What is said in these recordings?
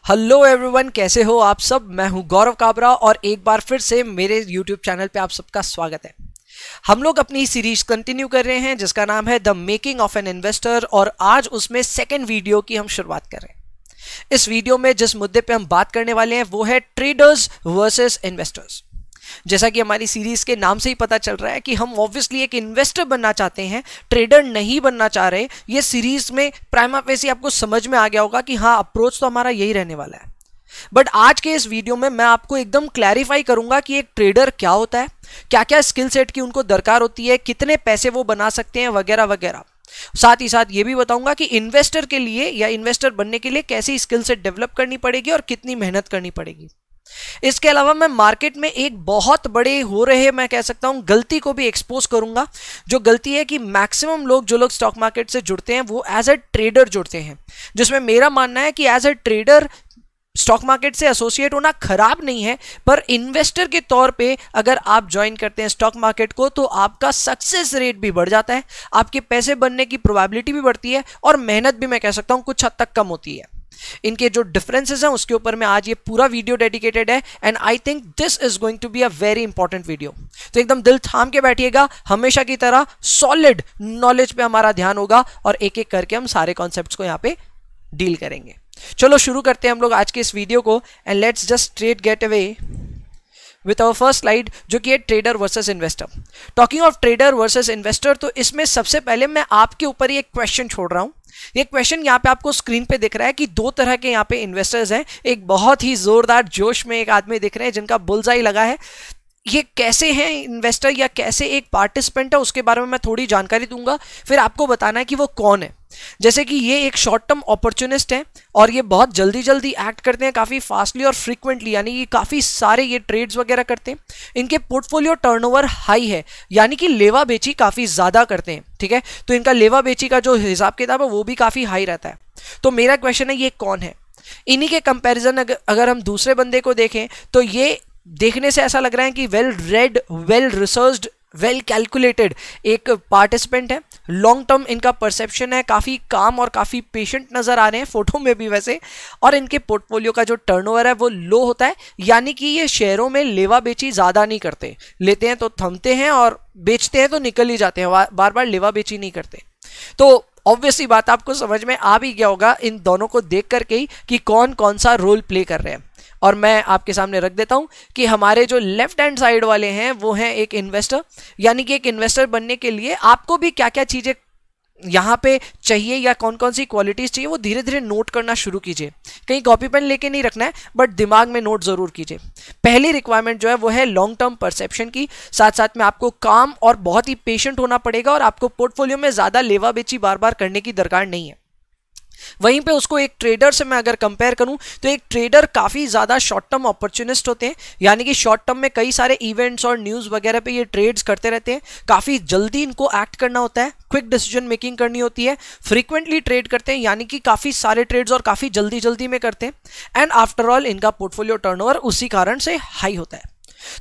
Hello everyone, कैसे हो आप सब। मैं हूं गौरव काबरा और एक बार फिर से मेरे यूट्यूब चैनल पे आप सबका स्वागत है। हम लोग अपनी सीरीज कंटिन्यू कर रहे हैं जिसका नाम है the making of an investor और आज उसमें सेकेंड वीडियो की हम शुरुआत कर रहे हैं। इस वीडियो में जिस मुद्दे पे हम बात करने वाले हैं वो है ट्रेडर्स वर्सेस इन्वेस्टर्स। जैसा कि हमारी सीरीज के नाम से ही पता चल रहा है कि हम ऑब्वियसली एक इन्वेस्टर बनना चाहते हैं, ट्रेडर नहीं बनना चाह रहे। ये सीरीज में प्राइमा फेसी आपको समझ में आ गया होगा कि हाँ, अप्रोच तो हमारा यही रहने वाला है। बट आज के इस वीडियो में मैं आपको एकदम क्लैरिफाई करूंगा कि एक ट्रेडर क्या होता है, क्या क्या स्किल सेट की उनको दरकार होती है, कितने पैसे वो बना सकते हैं वगैरह वगैरह। साथ ही साथ ये भी बताऊंगा कि इन्वेस्टर के लिए या इन्वेस्टर बनने के लिए कैसी स्किल सेट डेवलप करनी पड़ेगी और कितनी मेहनत करनी पड़ेगी। इसके अलावा मैं मार्केट में एक बहुत बड़े हो रहे, मैं कह सकता हूं, गलती को भी एक्सपोज करूंगा। जो गलती है कि मैक्सिमम लोग जो लोग स्टॉक मार्केट से जुड़ते हैं वो एज अ ट्रेडर जुड़ते हैं, जिसमें मेरा मानना है कि as a trader stock market से एसोसिएट होना खराब नहीं है, पर इन्वेस्टर के तौर पे अगर आप ज्वाइन करते हैं स्टॉक मार्केट को तो आपका सक्सेस रेट भी बढ़ जाता है, आपके पैसे बनने की प्रोबेबिलिटी भी बढ़ती है और मेहनत भी, मैं कह सकता हूं, कुछ हद तक कम होती है। इनके जो डिफरेंसेस हैं उसके ऊपर में आज ये पूरा वीडियो डेडिकेटेड है and I think this is going to be a very important video. तो एकदम दिल थाम के बैठिएगा, हमेशा की तरह सॉलिड नॉलेज पे हमारा ध्यान होगा और एक एक करके हम सारे कॉन्सेप्ट्स को यहाँ पे डील करेंगे। चलो शुरू करते हैं हम लोग आज के इस वीडियो को and let's just straight get away with our first slide, जो कि है trader versus investor. Talking of trader versus investor, तो इसमें सबसे पहले मैं आपके ऊपर ही एक क्वेश्चन छोड़ रहा हूं। ये क्वेश्चन यहाँ पे आपको स्क्रीन पे दिख रहा है कि दो तरह के यहाँ पे इन्वेस्टर्स हैं। एक बहुत ही जोरदार जोश में एक आदमी दिख रहे हैं जिनका बुलजाई लगा है। ये कैसे हैं इन्वेस्टर या कैसे एक पार्टिसिपेंट है उसके बारे में मैं थोड़ी जानकारी दूंगा, फिर आपको बताना है कि वो कौन है। जैसे कि ये एक शॉर्ट टर्म अपॉर्चुनिस्ट है और ये बहुत जल्दी जल्दी एक्ट करते हैं, काफ़ी फास्टली और फ्रीक्वेंटली, यानी कि काफ़ी सारे ये ट्रेड्स वगैरह करते हैं। इनके पोर्टफोलियो टर्नओवर हाई है, यानी कि लेवा बेची काफ़ी ज़्यादा करते हैं। ठीक है, तो इनका लेवा बेची का जो हिसाब किताब है वो भी काफ़ी हाई रहता है। तो मेरा क्वेश्चन है, ये कौन है? इन्हीं के कंपेरिजन अगर हम दूसरे बंदे को देखें तो ये देखने से ऐसा लग रहा है कि well read, well researched, well calculated एक पार्टिसिपेंट है। लॉन्ग टर्म इनका परसेप्शन है, काफ़ी काम और काफ़ी पेशेंट नज़र आ रहे हैं फोटो में भी वैसे। और इनके पोर्टफोलियो का जो टर्नओवर है वो लो होता है, यानी कि ये शेयरों में लेवा बेची ज़्यादा नहीं करते। लेते हैं तो थमते हैं और बेचते हैं तो निकल ही जाते हैं, बार बार लेवा बेची नहीं करते। तो ऑब्वियसली बात आपको समझ में आ भी गया होगा इन दोनों को देख करके ही कि कौन कौन सा रोल प्ले कर रहे हैं। और मैं आपके सामने रख देता हूं कि हमारे जो लेफ्ट हैंड साइड वाले हैं वो हैं एक इन्वेस्टर, यानी कि एक इन्वेस्टर बनने के लिए आपको भी क्या क्या चीज़ें यहाँ पे चाहिए या कौन कौन सी क्वालिटीज़ चाहिए वो धीरे धीरे नोट करना शुरू कीजिए। कहीं कॉपी पेन लेके नहीं रखना है, बट दिमाग में नोट ज़रूर कीजिए। पहली रिक्वायरमेंट जो है वो है लॉन्ग टर्म परसेप्शन की, साथ साथ में आपको काम और बहुत ही पेशेंट होना पड़ेगा और आपको पोर्टफोलियो में ज़्यादा लेवा बेची बार बार करने की दरकार नहीं है। वहीं पे उसको एक ट्रेडर से मैं अगर कंपेयर करूं तो एक ट्रेडर काफ़ी ज़्यादा शॉर्ट टर्म अपॉर्चुनिस्ट होते हैं, यानी कि शॉर्ट टर्म में कई सारे इवेंट्स और न्यूज़ वगैरह पे ये ट्रेड्स करते रहते हैं। काफ़ी जल्दी इनको एक्ट करना होता है, क्विक डिसीजन मेकिंग करनी होती है, फ्रीक्वेंटली ट्रेड करते हैं, यानी कि काफ़ी सारे ट्रेड्स और काफ़ी जल्दी जल्दी में करते हैं। एंड आफ्टर ऑल इनका पोर्टफोलियो टर्नओवर उसी कारण से हाई होता है।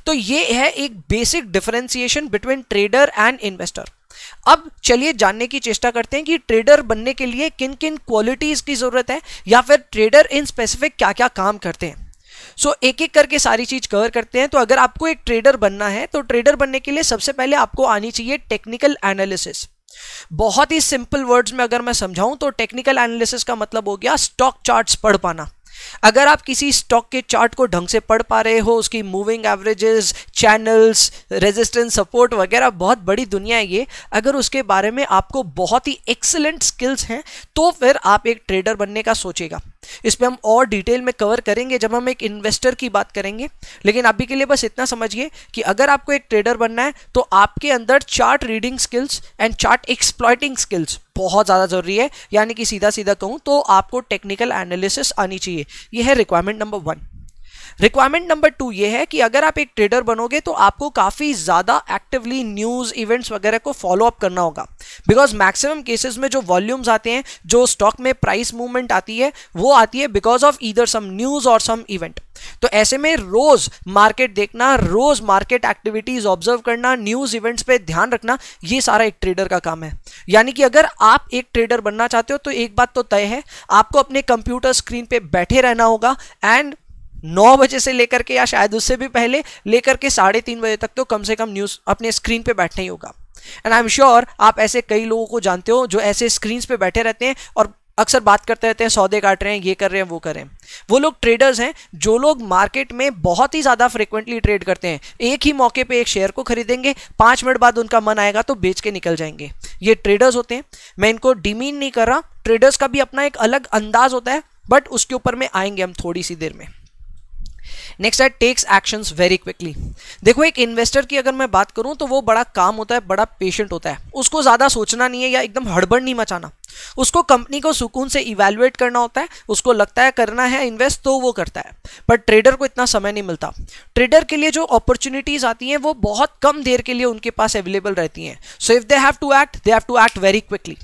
तो ये है एक basic differentiation between trader and investor. अब चलिए जानने की चेष्टा करते हैं कि ट्रेडर बनने के लिए किन किन क्वालिटीज की जरूरत है या फिर ट्रेडर इन स्पेसिफिक क्या क्या काम करते हैं। सो एक एक करके सारी चीज कवर करते हैं। तो अगर आपको एक ट्रेडर बनना है तो ट्रेडर बनने के लिए सबसे पहले आपको आनी चाहिए टेक्निकल एनालिसिस। बहुत ही सिंपल वर्ड्स में अगर मैं समझाऊं तो टेक्निकल एनालिसिस का मतलब हो गया स्टॉक चार्ट्स पढ़ पाना। अगर आप किसी स्टॉक के चार्ट को ढंग से पढ़ पा रहे हो, उसकी moving averages, channels, resistance, support वगैरह, बहुत बड़ी दुनिया है ये, अगर उसके बारे में आपको बहुत ही एक्सीलेंट स्किल्स हैं तो फिर आप एक ट्रेडर बनने का सोचेगा। इस पर हम और डिटेल में कवर करेंगे जब हम एक इन्वेस्टर की बात करेंगे, लेकिन अभी के लिए बस इतना समझिए कि अगर आपको एक ट्रेडर बनना है तो आपके अंदर chart reading skills and chart exploiting skills बहुत ज़्यादा जरूरी है, यानी कि सीधा सीधा कहूँ तो आपको टेक्निकल एनालिसिस आनी चाहिए। यह है रिक्वायरमेंट नंबर 1। रिक्वायरमेंट नंबर 2 ये है कि अगर आप एक ट्रेडर बनोगे तो आपको काफ़ी ज़्यादा एक्टिवली न्यूज़, इवेंट्स वगैरह को फॉलो अप करना होगा, बिकॉज मैक्सिमम केसेस में जो वॉल्यूम्स आते हैं, जो स्टॉक में प्राइस मूवमेंट आती है, वो आती है because of either some news और सम इवेंट। तो ऐसे में रोज मार्केट देखना, रोज मार्केट एक्टिविटीज ऑब्जर्व करना, न्यूज इवेंट्स पे ध्यान रखना, ये सारा एक ट्रेडर का काम है। यानी कि अगर आप एक ट्रेडर बनना चाहते हो तो एक बात तो तय है, आपको अपने कंप्यूटर स्क्रीन पे बैठे रहना होगा एंड 9 बजे से लेकर के या शायद उससे भी पहले लेकर के 3:30 बजे तक तो कम से कम न्यूज अपने स्क्रीन पे बैठना ही होगा। एंड आई एम श्योर आप ऐसे कई लोगों को जानते हो जो ऐसे स्क्रीन पे बैठे रहते हैं और अक्सर बात करते रहते हैं, सौदे काट रहे हैं, ये कर रहे हैं, वो कर रहे हैं। वो लोग ट्रेडर्स हैं जो लोग मार्केट में बहुत ही ज्यादा फ्रिक्वेंटली ट्रेड करते हैं। एक ही मौके पे एक शेयर को खरीदेंगे, 5 मिनट बाद उनका मन आएगा तो बेच के निकल जाएंगे। ये ट्रेडर्स होते हैं, मैं इनको डिमीन नहीं कर रहा, ट्रेडर्स का भी अपना एक अलग अंदाज होता है, बट उसके ऊपर में आएंगे हम थोड़ी सी देर में। नेक्स्ट है टेक्स एक्शंस वेरी क्विकली। देखो एक इन्वेस्टर की अगर मैं बात करूं तो वो बड़ा काम होता है, बड़ा पेशेंट होता है, उसको ज्यादा सोचना नहीं है या एकदम हड़बड़ नहीं मचाना। उसको कंपनी को सुकून से इवैल्यूएट करना होता है, उसको लगता है करना है इन्वेस्ट तो वो करता है। पर ट्रेडर को इतना समय नहीं मिलता। ट्रेडर के लिए जो अपॉर्चुनिटीज आती हैं वो बहुत कम देर के लिए उनके पास अवेलेबल रहती हैं। So if they have to act very quickly.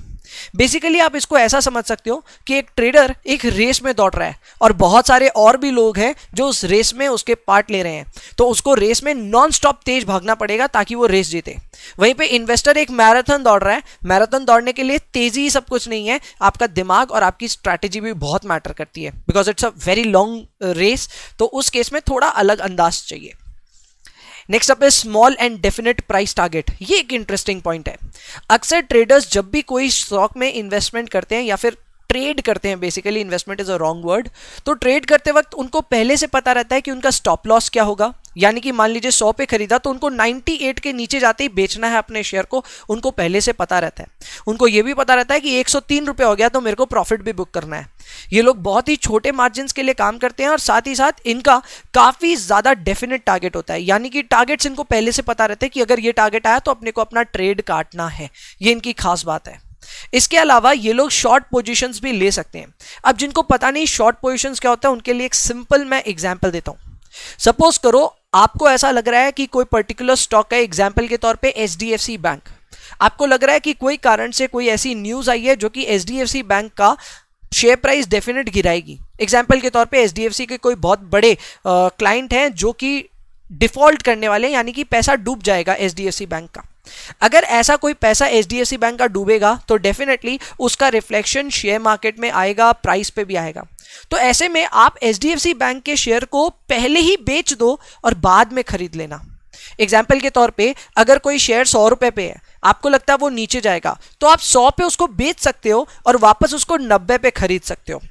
Basically आप इसको ऐसा समझ सकते हो कि एक ट्रेडर एक रेस में दौड़ रहा है और बहुत सारे और भी लोग हैं जो उस रेस में उसके पार्ट ले रहे हैं, तो उसको रेस में नॉन स्टॉप तेज भागना पड़ेगा ताकि वो रेस जीते। वहीं पे इन्वेस्टर एक मैराथन दौड़ रहा है। मैराथन दौड़ने के लिए तेजी ही सब कुछ नहीं है, आपका दिमाग और आपकी स्ट्रैटेजी भी बहुत मैटर करती है, because it's a very long race. तो उस केस में थोड़ा अलग अंदाज चाहिए। नेक्स्ट अप है small and definite price target. ये एक इंटरेस्टिंग पॉइंट है। अक्सर ट्रेडर्स जब भी कोई स्टॉक में इन्वेस्टमेंट करते हैं या फिर ट्रेड करते हैं, basically investment is a wrong word, तो ट्रेड करते वक्त उनको पहले से पता रहता है कि उनका स्टॉप लॉस क्या होगा। यानी कि मान लीजिए 100 पे खरीदा तो उनको 98 के नीचे जाते ही बेचना है अपने शेयर को, उनको पहले से पता रहता है। उनको ये भी पता रहता है कि 103 रुपये हो गया तो मेरे को प्रॉफिट भी बुक करना है। ये लोग बहुत ही छोटे मार्जिन के लिए काम करते हैं और साथ ही साथ इनका काफी ज्यादा डेफिनेट टारगेट होता है। यानी कि टारगेट्स इनको पहले से पता रहते हैं कि अगर ये टारगेट आया तो अपने को अपना ट्रेड काटना है। ये इनकी खास बात है। इसके अलावा ये लोग शॉर्ट पोजीशंस भी ले सकते हैं। अब जिनको पता नहीं शॉर्ट पोजीशंस क्या होता है, उनके लिए एक सिंपल मैं एग्जांपल देता हूं। सपोज करो आपको ऐसा लग रहा है कि कोई पर्टिकुलर स्टॉक है, एग्जांपल के तौर पे HDFC बैंक। आपको लग रहा है कि कोई कारण से कोई ऐसी न्यूज आई है जो कि HDFC बैंक का शेयर प्राइस डेफिनेट गिराएगी। एग्जांपल के तौर पे HDFC के कोई बहुत बड़े क्लाइंट हैं जो कि डिफॉल्ट करने वाले हैं, यानी कि पैसा डूब जाएगा HDFC बैंक का। अगर ऐसा कोई पैसा HDFC बैंक का डूबेगा तो डेफिनेटली उसका रिफ्लेक्शन शेयर मार्केट में आएगा, प्राइस पे भी आएगा। तो ऐसे में आप HDFC बैंक के शेयर को पहले ही बेच दो और बाद में खरीद लेना। एग्जाम्पल के तौर पे अगर कोई शेयर 100 रुपए पे है, आपको लगता है वो नीचे जाएगा, तो आप 100 पे उसको बेच सकते हो और वापस उसको 90 पे खरीद सकते हो।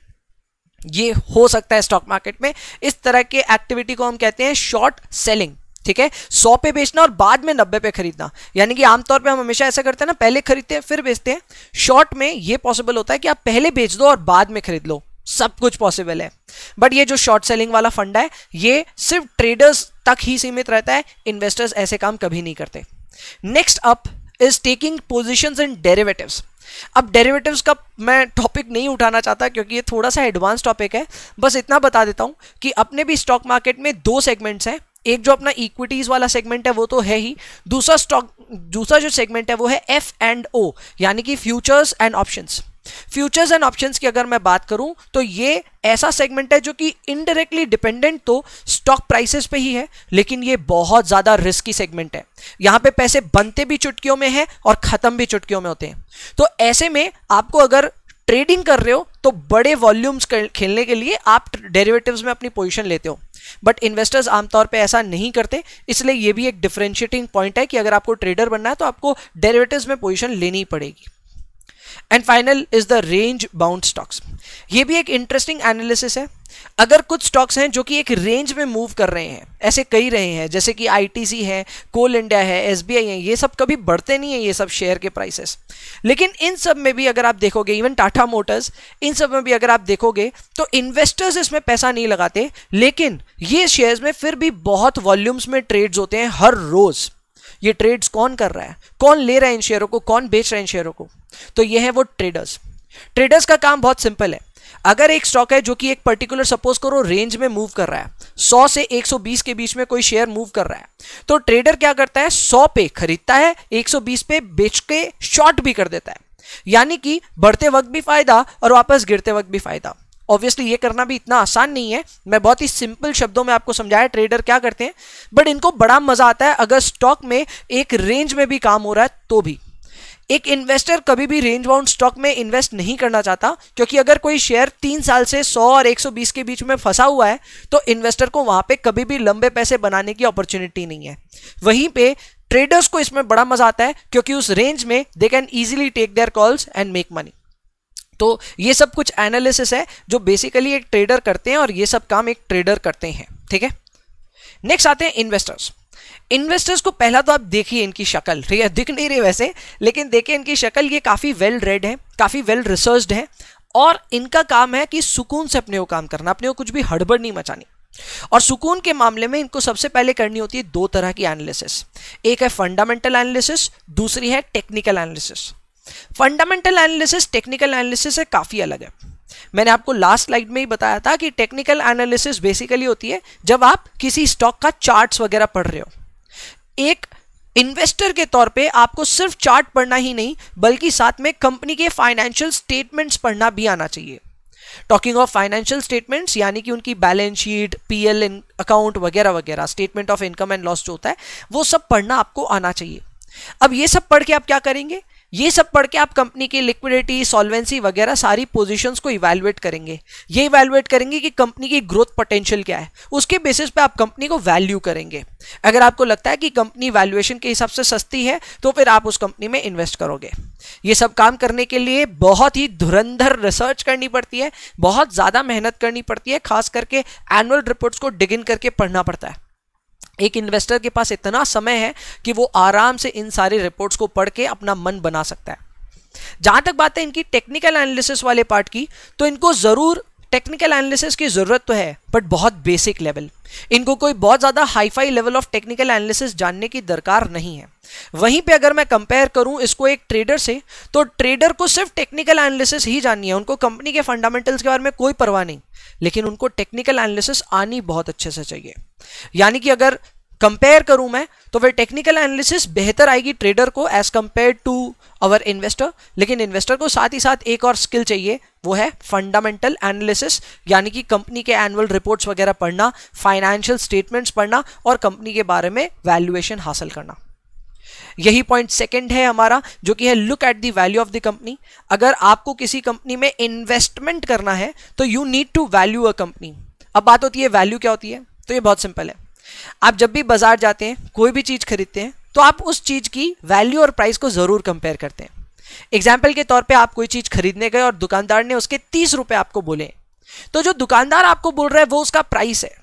ये हो सकता है स्टॉक मार्केट में। इस तरह के एक्टिविटी को हम कहते हैं शॉर्ट सेलिंग। ठीक है, 100 पे बेचना और बाद में 90 पे खरीदना। यानी कि आमतौर पे हम हमेशा ऐसा करते हैं ना, पहले खरीदते हैं फिर बेचते हैं। शॉर्ट में ये पॉसिबल होता है कि आप पहले बेच दो और बाद में खरीद लो, सब कुछ पॉसिबल है। बट ये जो शॉर्ट सेलिंग वाला फंडा है ये सिर्फ ट्रेडर्स तक ही सीमित रहता है, इन्वेस्टर्स ऐसे काम कभी नहीं करते। Next up is taking positions in derivatives. अब डेरिवेटिव्स का मैं टॉपिक नहीं उठाना चाहता क्योंकि ये थोड़ा सा एडवांस टॉपिक है। बस इतना बता देता हूं कि अपने भी स्टॉक मार्केट में 2 सेगमेंट्स हैं। एक जो अपना इक्विटीज वाला सेगमेंट है वो तो है ही, दूसरा जो सेगमेंट है वो है F&O, यानी कि futures and options. Futures and options की अगर मैं बात करूं तो ये ऐसा सेगमेंट है जो कि इनडायरेक्टली डिपेंडेंट तो स्टॉक प्राइसेस पे ही है, लेकिन ये बहुत ज्यादा रिस्की सेगमेंट है। यहां पे पैसे बनते भी चुटकियों में है और खत्म भी चुटकियों में होते हैं। तो ऐसे में आपको अगर ट्रेडिंग कर रहे हो तो बड़े वॉल्यूम्स खेलने के लिए आप डेरिवेटिव्स में अपनी पोजीशन लेते हो, बट इन्वेस्टर्स आमतौर पे ऐसा नहीं करते। इसलिए ये भी एक डिफरेंशिएटिंग पॉइंट है कि अगर आपको ट्रेडर बनना है तो आपको डेरिवेटिव्स में पोजीशन लेनी ही पड़ेगी। And final is the range bound stocks. ये भी एक इंटरेस्टिंग एनालिसिस है। अगर कुछ स्टॉक्स हैं जो कि एक रेंज में मूव कर रहे हैं, ऐसे कई रहे हैं, जैसे कि ITC है, कोल इंडिया है, SBI है, ये सब कभी बढ़ते नहीं है ये सब शेयर के प्राइसेस। लेकिन इन सब में भी अगर आप देखोगे, इवन टाटा मोटर्स, इन सब में भी अगर आप देखोगे तो इन्वेस्टर्स इसमें पैसा नहीं लगाते, लेकिन ये शेयर्स में फिर भी बहुत वॉल्यूम्स में ट्रेड्स होते हैं हर रोज। ये ट्रेड्स कौन कर रहा है, कौन ले रहा है इन शेयरों को, कौन बेच रहा है इन शेयरों को? तो ये है वो ट्रेडर्स। ट्रेडर्स का काम बहुत सिंपल है। अगर एक स्टॉक है जो कि एक पर्टिकुलर सपोज करो रेंज में मूव कर रहा है, 100 से 120 के बीच में कोई शेयर मूव कर रहा है, तो ट्रेडर क्या करता है, 100 पे खरीदता है, 120 पे बेच के शॉर्ट भी कर देता है। यानी कि बढ़ते वक्त भी फायदा और वापस गिरते वक्त भी फायदा। ऑब्वियसली ये करना भी इतना आसान नहीं है, मैं बहुत ही सिंपल शब्दों में आपको समझाया ट्रेडर क्या करते हैं, बट इनको बड़ा मजा आता है अगर स्टॉक में एक रेंज में भी काम हो रहा है तो भी। एक इन्वेस्टर कभी भी रेंज बाउंड स्टॉक में इन्वेस्ट नहीं करना चाहता, क्योंकि अगर कोई शेयर 3 साल से 100 और 120 के बीच में फंसा हुआ है तो इन्वेस्टर को वहां पे कभी भी लंबे पैसे बनाने की अपॉर्चुनिटी नहीं है। वहीं पे ट्रेडर्स को इसमें बड़ा मजा आता है, क्योंकि उस रेंज में they can easily take their calls and make money. तो ये सब कुछ एनालिसिस है जो बेसिकली एक ट्रेडर करते हैं, और ये सब काम एक ट्रेडर करते हैं, ठीक है। नेक्स्ट आते हैं इन्वेस्टर्स। इन्वेस्टर्स को पहला तो आप देखिए इनकी शक्ल, ठीक है, दिख नहीं रही वैसे, लेकिन देखिए इनकी शक्ल, ये काफी वेल रेड है, काफी वेल रिसर्च्ड है, और इनका काम है कि सुकून से अपने को काम करना, अपने को कुछ भी हड़बड़ नहीं मचानी। और सुकून के मामले में इनको सबसे पहले करनी होती है 2 तरह की एनालिसिस, एक है फंडामेंटल एनालिसिस, दूसरी है technical analysis. Fundamental analysis technical analysis से काफी अलग है। मैंने आपको लास्ट स्लाइड में ही बताया था कि टेक्निकल एनालिसिस बेसिकली होती है जब आप किसी स्टॉक का चार्ट्स वगैरह पढ़ रहे हो। एक इन्वेस्टर के तौर पे आपको सिर्फ चार्ट पढ़ना ही नहीं, बल्कि साथ में कंपनी के फाइनेंशियल स्टेटमेंट्स पढ़ना भी आना चाहिए। टॉकिंग ऑफ फाइनेंशियल स्टेटमेंट्स यानी कि उनकी बैलेंस शीट, पीएल अकाउंट वगैरह वगैरह, statement of income and loss जो होता है वो सब पढ़ना आपको आना चाहिए। अब ये सब पढ़ के आप क्या करेंगे, ये सब पढ़ के आप कंपनी की लिक्विडिटी, सॉल्वेंसी वगैरह सारी पोजीशंस को इवैल्यूएट करेंगे। ये इवैल्यूएट करेंगे कि कंपनी की ग्रोथ पोटेंशियल क्या है, उसके बेसिस पे आप कंपनी को वैल्यू करेंगे। अगर आपको लगता है कि कंपनी वैल्यूएशन के हिसाब से सस्ती है तो फिर आप उस कंपनी में इन्वेस्ट करोगे। ये सब काम करने के लिए बहुत ही धुरंधर रिसर्च करनी पड़ती है, बहुत ज्यादा मेहनत करनी पड़ती है, खास करके एनुअल रिपोर्ट्स को डिग इन करके पढ़ना पड़ता है। एक इन्वेस्टर के पास इतना समय है कि वो आराम से इन सारी रिपोर्ट्स को पढ़ के अपना मन बना सकता है। जहां तक बात है इनकी टेक्निकल एनालिसिस वाले पार्ट की, तो इनको जरूर टेक्निकल एनालिसिस की जरूरत तो है, बट बहुत बेसिक लेवल। इनको कोई बहुत ज्यादा hifi level of technical analysis जानने की दरकार नहीं है। वहीं पे अगर मैं कंपेयर करूं इसको एक ट्रेडर से, तो ट्रेडर को सिर्फ टेक्निकल एनालिसिस ही जाननी है, उनको कंपनी के फंडामेंटल्स के बारे में कोई परवाह नहीं, लेकिन उनको टेक्निकल एनालिसिस आनी बहुत अच्छे से चाहिए। यानी कि अगर कंपेयर करूं मैं, तो फिर टेक्निकल एनालिसिस बेहतर आएगी ट्रेडर को as compared to our investor, लेकिन इन्वेस्टर को साथ ही साथ एक और स्किल चाहिए, वो है फंडामेंटल एनालिसिस, यानी कि कंपनी के एनुअल रिपोर्ट्स वगैरह पढ़ना, फाइनेंशियल स्टेटमेंट्स पढ़ना और कंपनी के बारे में वैल्यूएशन हासिल करना। यही पॉइंट सेकंड है हमारा, जो कि है look at the value of the company. अगर आपको किसी कंपनी में इन्वेस्टमेंट करना है तो you need to value a company. अब बात होती है वैल्यू क्या होती है, तो ये बहुत सिंपल है। आप जब भी बाजार जाते हैं, कोई भी चीज खरीदते हैं, तो आप उस चीज की वैल्यू और प्राइस को जरूर कंपेयर करते हैं। एग्जाम्पल के तौर पे आप कोई चीज खरीदने गए और दुकानदार ने उसके 30 रुपए आपको बोले, तो जो दुकानदार आपको बोल रहा है वो उसका प्राइस है,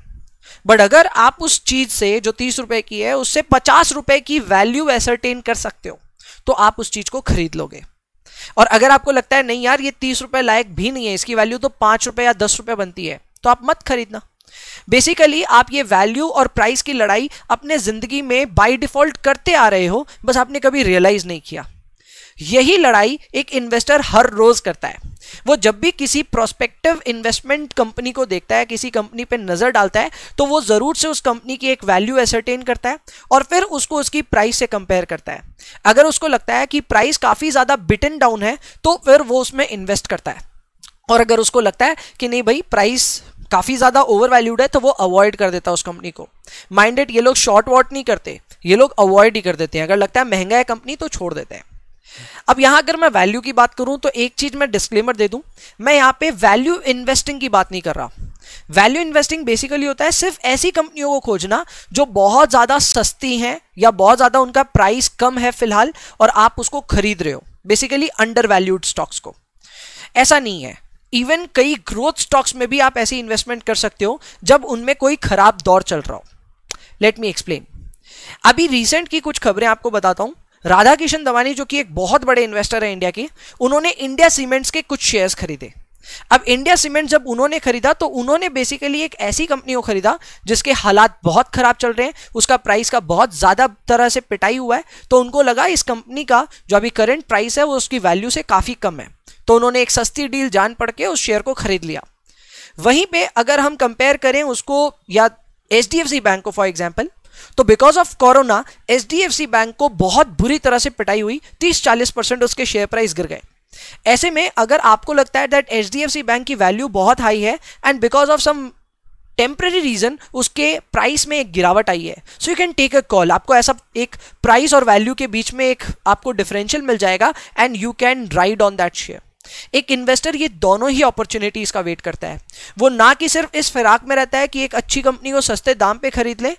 बट अगर आप उस चीज से जो 30 रुपए की है उससे 50 रुपए की वैल्यू एसरटेन कर सकते हो, तो आप उस चीज को खरीद लोगे। और अगर आपको लगता है नहीं यार ये 30 रुपए लायक भी नहीं है, इसकी वैल्यू तो 5 रुपए या 10 रुपए बनती है, तो आप मत खरीदना। बेसिकली आप ये वैल्यू और प्राइस की लड़ाई अपने जिंदगी में बाय डिफॉल्ट करते आ रहे हो, बस आपने कभी रियलाइज नहीं किया। यही लड़ाई एक इन्वेस्टर हर रोज करता है। वो जब भी किसी प्रोस्पेक्टिव इन्वेस्टमेंट कंपनी को देखता है, किसी कंपनी पे नजर डालता है, तो वो जरूर से उस कंपनी की एक वैल्यू एसरटेन करता है और फिर उसको उसकी प्राइस से कंपेयर करता है। अगर उसको लगता है कि प्राइस काफी ज्यादा बिटन डाउन है तो फिर वो उसमें इन्वेस्ट करता है, और अगर उसको लगता है कि नहीं भाई प्राइस काफी ज्यादा ओवर वैल्यूड है तो वो अवॉइड कर देता है उस कंपनी को। माइंडेड ये लोग शॉर्ट वॉट नहीं करते, ये लोग अवॉइड ही कर देते हैं। अगर लगता है महंगा है कंपनी तो छोड़ देते हैं। अब यहां अगर मैं वैल्यू की बात करूं तो एक चीज मैं डिस्क्लेमर दे दूं, मैं यहां पे वैल्यू इन्वेस्टिंग की बात नहीं कर रहा। वैल्यू इन्वेस्टिंग बेसिकली होता है सिर्फ ऐसी कंपनियों को खोजना जो बहुत ज्यादा सस्ती हैं या बहुत ज्यादा उनका प्राइस कम है फिलहाल और आप उसको खरीद रहे हो, बेसिकली अंडर वैल्यूड स्टॉक्स को। ऐसा नहीं है, इवन कई ग्रोथ स्टॉक्स में भी आप ऐसी इन्वेस्टमेंट कर सकते हो जब उनमें कोई खराब दौर चल रहा हो। Let me explain. अभी रिसेंट की कुछ खबरें आपको बताता हूं। राधा किशन दवानी जो कि एक बहुत बड़े इन्वेस्टर है इंडिया के, उन्होंने इंडिया सीमेंट्स के कुछ शेयर्स खरीदे। अब इंडिया सीमेंट जब उन्होंने खरीदा तो उन्होंने बेसिकली एक ऐसी कंपनी को खरीदा जिसके हालात बहुत खराब चल रहे हैं, उसका प्राइस का बहुत ज्यादा तरह से पिटाई हुआ है, तो उनको लगा इस कंपनी का जो अभी करंट प्राइस है वो उसकी वैल्यू से काफी कम है, तो उन्होंने एक सस्ती डील जान पड़ के उस शेयर को खरीद लिया। वहीं पे अगर हम कंपेयर करें उसको या HDFC बैंक को फॉर एग्जांपल, तो because of corona HDFC bank को बहुत बुरी तरह से पिटाई हुई, 30-40% उसके शेयर प्राइस गिर गए। ऐसे में अगर आपको लगता है दैट HDFC बैंक की वैल्यू बहुत हाई है and because of some temporary reason उसके प्राइस में एक गिरावट आई है, so you can take a call. आपको ऐसा एक प्राइस और वैल्यू के बीच में एक आपको डिफरेंशियल मिल जाएगा and you can ride on that share. एक इन्वेस्टर ये दोनों ही अपॉर्चुनिटीज का वेट करता है। वो ना कि सिर्फ इस फिराक में रहता है कि एक अच्छी कंपनी को सस्ते दाम पे खरीद ले,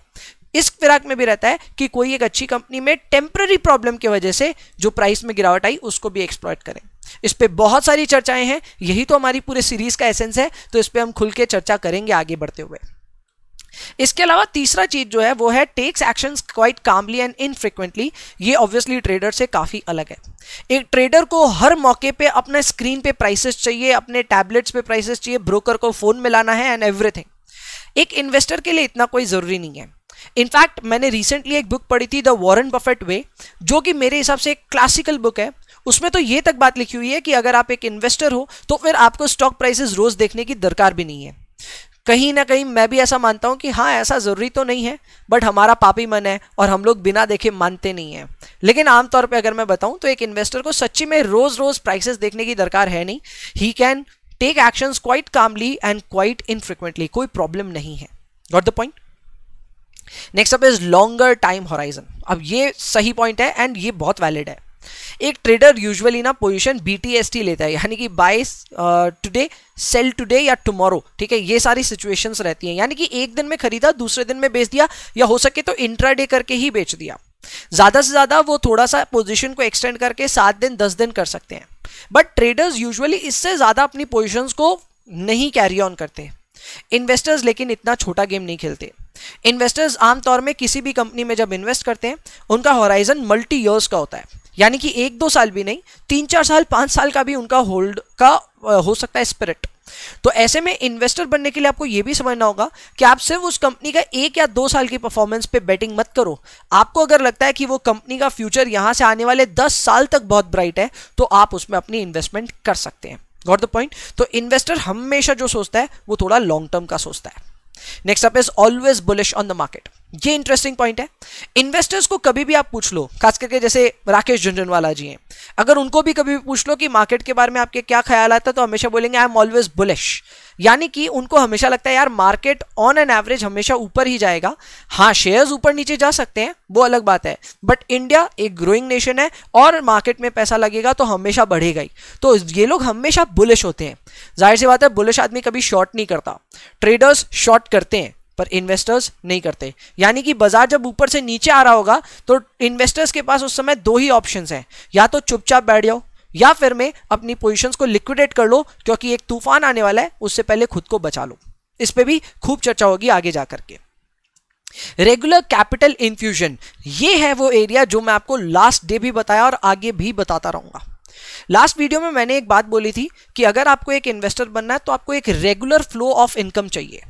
इस फिराक में भी रहता है कि कोई एक अच्छी कंपनी में टेम्पररी प्रॉब्लम की वजह से जो प्राइस में गिरावट आई उसको भी एक्सप्लॉइट करें। इस पे बहुत सारी चर्चाएं हैं, यही तो हमारी पूरे सीरीज का एसेंस है, तो इस पे हम खुल के चर्चा करेंगे आगे बढ़ते हुए। इसके अलावा तीसरा चीज जो है वो है takes actions quite calmly and infrequently. ये ऑब्वियसली ट्रेडर से काफी अलग है। एक ट्रेडर को हर मौके पे अपने स्क्रीन पे प्राइसेस चाहिए, अपने टैबलेट्स पे प्राइसेस चाहिए, ब्रोकर को फोन मिलाना है एंड एवरीथिंग। एक इन्वेस्टर के लिए इतना कोई जरूरी नहीं है। इनफैक्ट मैंने रिसेंटली एक बुक पढ़ी थी द वॉरेन बफेट वे, जो कि मेरे हिसाब से एक क्लासिकल बुक है। उसमें तो ये तक बात लिखी हुई है कि अगर आप एक इन्वेस्टर हो तो फिर आपको स्टॉक प्राइसेस रोज देखने की दरकार भी नहीं है। कहीं ना कहीं मैं भी ऐसा मानता हूं कि हाँ ऐसा जरूरी तो नहीं है, बट हमारा पापी मन है और हम लोग बिना देखे मानते नहीं हैं। लेकिन आमतौर पे अगर मैं बताऊं तो एक इन्वेस्टर को सच्ची में रोज रोज प्राइसेस देखने की दरकार है नहीं। He can take actions quite calmly and quite infrequently, कोई प्रॉब्लम नहीं है। Got the point? Next up is longer time horizon. अब ये सही पॉइंट है एंड ये बहुत वैलिड है। एक ट्रेडर यूजुअली ना पोजीशन BTST लेता है, यानी कि बाय टुडे सेल टुडे या टुमारो, ठीक है। ये सारी सिचुएशंस रहती हैं, यानी कि एक दिन में खरीदा दूसरे दिन में बेच दिया, या हो सके तो इंट्राडे करके ही बेच दिया। ज्यादा से ज्यादा वो थोड़ा सा पोजीशन को एक्सटेंड करके 7 दिन 10 दिन कर सकते हैं, बट ट्रेडर्स यूजुअली इससे ज्यादा अपनी पोजीशंस को नहीं कैरी ऑन करते। इन्वेस्टर्स लेकिन इतना छोटा गेम नहीं खेलते। इन्वेस्टर्स आमतौर में किसी भी कंपनी में जब इन्वेस्ट करते हैं उनका होराइजन मल्टी ईयर्स का होता है, यानी कि 1-2 साल भी नहीं, 3-4 साल 5 साल का भी उनका होल्ड का हो सकता है स्पिरिट। तो ऐसे में इन्वेस्टर बनने के लिए आपको यह भी समझना होगा कि आप सिर्फ उस कंपनी का 1 या 2 साल की परफॉर्मेंस पे बेटिंग मत करो। आपको अगर लगता है कि वो कंपनी का फ्यूचर यहां से आने वाले 10 साल तक बहुत ब्राइट है तो आप उसमें अपनी इन्वेस्टमेंट कर सकते हैं। Got the point? तो इन्वेस्टर हमेशा जो सोचता है वो थोड़ा लॉन्ग टर्म का सोचता है। Next up is always bullish on the market. ये इंटरेस्टिंग पॉइंट है। इन्वेस्टर्स को कभी भी आप पूछ लो, खास करके जैसे राकेश झुनझुनवाला जी हैं, अगर उनको भी कभी भी पूछ लो कि मार्केट के बारे में आपके क्या ख्याल आता है तो हमेशा बोलेंगे आई एम ऑलवेज बुलिश। यानी कि उनको हमेशा लगता है यार मार्केट ऑन एन एवरेज हमेशा ऊपर ही जाएगा। हाँ शेयर्स ऊपर नीचे जा सकते हैं, वो अलग बात है, बट इंडिया एक ग्रोइंग नेशन है और मार्केट में पैसा लगेगा तो हमेशा बढ़ेगा ही। तो ये लोग हमेशा बुलिश होते हैं। जाहिर सी बात है बुलिश आदमी कभी शॉर्ट नहीं करता। ट्रेडर्स शॉर्ट करते हैं पर इन्वेस्टर्स नहीं करते। यानी कि बाजार जब ऊपर से नीचे आ रहा होगा तो इन्वेस्टर्स के पास उस समय 2 ही ऑप्शंस हैं, या तो चुपचाप बैठ जाओ या फिर में अपनी पोजीशंस को लिक्विडेट कर लो, क्योंकि एक तूफान आने वाला है, उससे पहले खुद को बचा लो। इस पे भी खूब चर्चा होगी आगे जाकर के। रेगुलर कैपिटल इन्फ्यूजन, ये है वो एरिया जो मैं आपको लास्ट डे भी बताया और आगे भी बताता रहूंगा। लास्ट वीडियो में मैंने एक बात बोली थी कि अगर आपको एक इन्वेस्टर बनना है तो आपको एक रेगुलर फ्लो ऑफ इनकम चाहिए।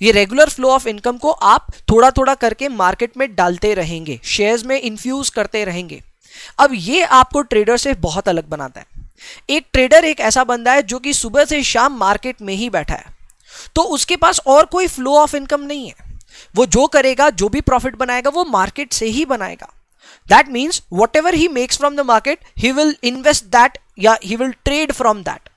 ये रेगुलर फ्लो ऑफ इनकम को आप थोड़ा थोड़ा करके मार्केट में डालते रहेंगे, शेयर्स में इन्फ्यूज करते रहेंगे। अब ये आपको ट्रेडर से बहुत अलग बनाता है। एक ट्रेडर एक ऐसा बंदा है जो कि सुबह से शाम मार्केट में ही बैठा है, तो उसके पास और कोई फ्लो ऑफ इनकम नहीं है। वो जो करेगा, जो भी प्रॉफिट बनाएगा वो मार्केट से ही बनाएगा। That means whatever he makes from the market he will invest that या he will trade from that.